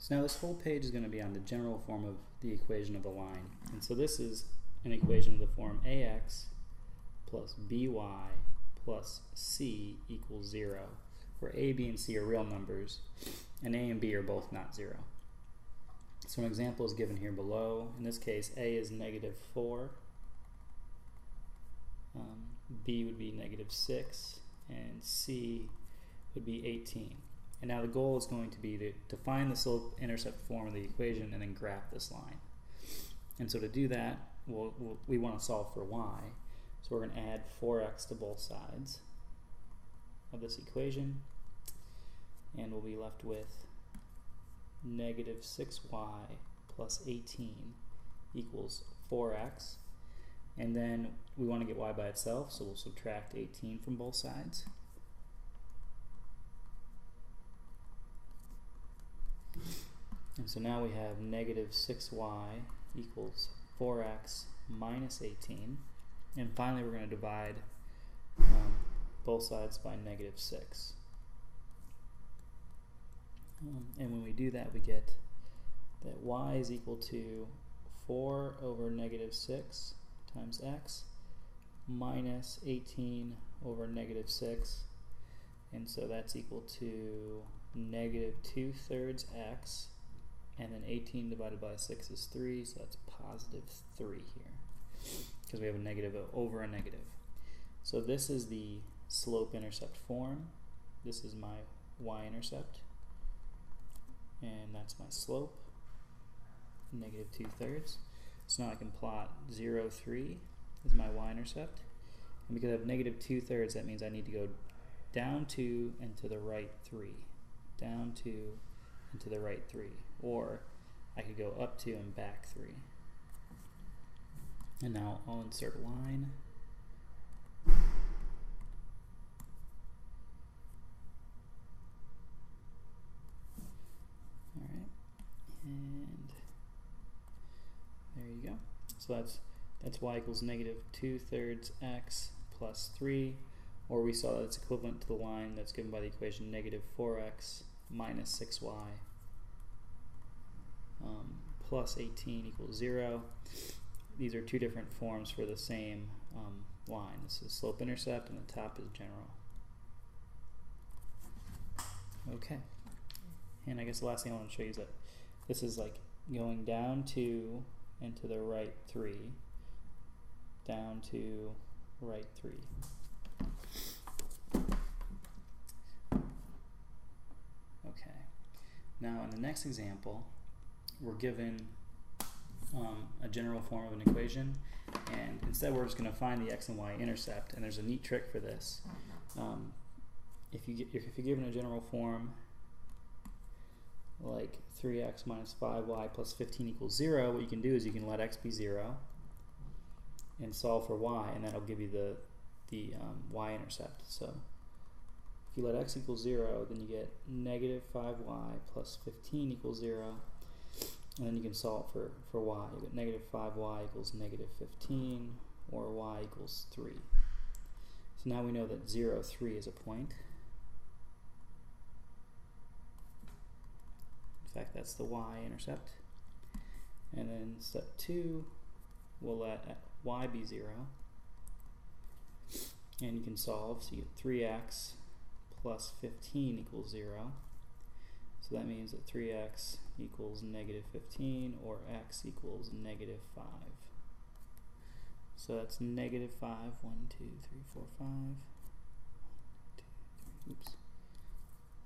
So now this whole page is going to be on the general form of the equation of the line. And so this is an equation of the form ax plus by plus c equals 0, where a, b, and c are real numbers, and a and b are both not 0. So an example is given here below. In this case, a is -4, b would be -6, and c would be 18. And now the goal is going to be to find the slope-intercept form of the equation and then graph this line. And so to do that, we want to solve for y. So we're going to add 4x to both sides of this equation, and we'll be left with -6y plus 18 equals 4x. And then we want to get y by itself, so we'll subtract 18 from both sides. And so now we have -6y equals 4x minus 18. And finally, we're going to divide both sides by -6. And when we do that, we get that y is equal to 4 over -6 times x minus 18 over -6. And so that's equal to -2/3 x. And then 18 divided by 6 is 3, so that's +3 here, because we have a negative over a negative. So this is the slope-intercept form. This is my y-intercept, and that's my slope, -2/3. So now I can plot 0, 3 is my y-intercept. And because I have -2/3, that means I need to go down 2 and to the right 3. Down 2 and to the right 3. Or I could go up 2 and back 3. And now I'll insert line. Alright, and there you go. So that's y equals -2/3 x plus 3, or we saw that it's equivalent to the line that's given by the equation -4x minus 6y plus 18 equals 0. These are two different forms for the same line. This is slope-intercept, and the top is general. Okay, and I guess the last thing I want to show you is that this is like going down 2 and to the right 3, down 2, right 3. Okay, now in the next example, we're given a general form of an equation, and instead we're just going to find the x and y intercept. And there's a neat trick for this. If you're given a general form like 3x minus 5y plus 15 equals 0, what you can do is you can let x be 0 and solve for y, and that'll give you the y-intercept. So if you let x equal 0, then you get -5y plus 15 equals 0. And then you can solve for y. You get -5y equals -15, or y equals 3. So now we know that 0, 3 is a point. In fact, that's the y-intercept. And then step 2, we'll let y be 0. And you can solve, so you get 3x plus 15 equals 0. So that means that 3x equals -15, or x equals -5. So that's -5, 1, 2, 3, 4, 5. 2, 3, oops.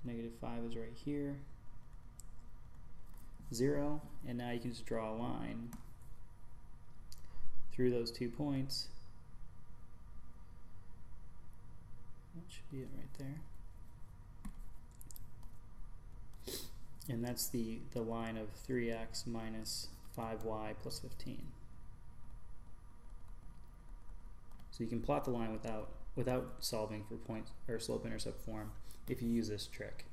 -5 is right here. 0, and now you can just draw a line through those 2 points. That should be it right there. And that's the line of 3x minus 5y plus 15. So you can plot the line without solving for point or slope-intercept form if you use this trick.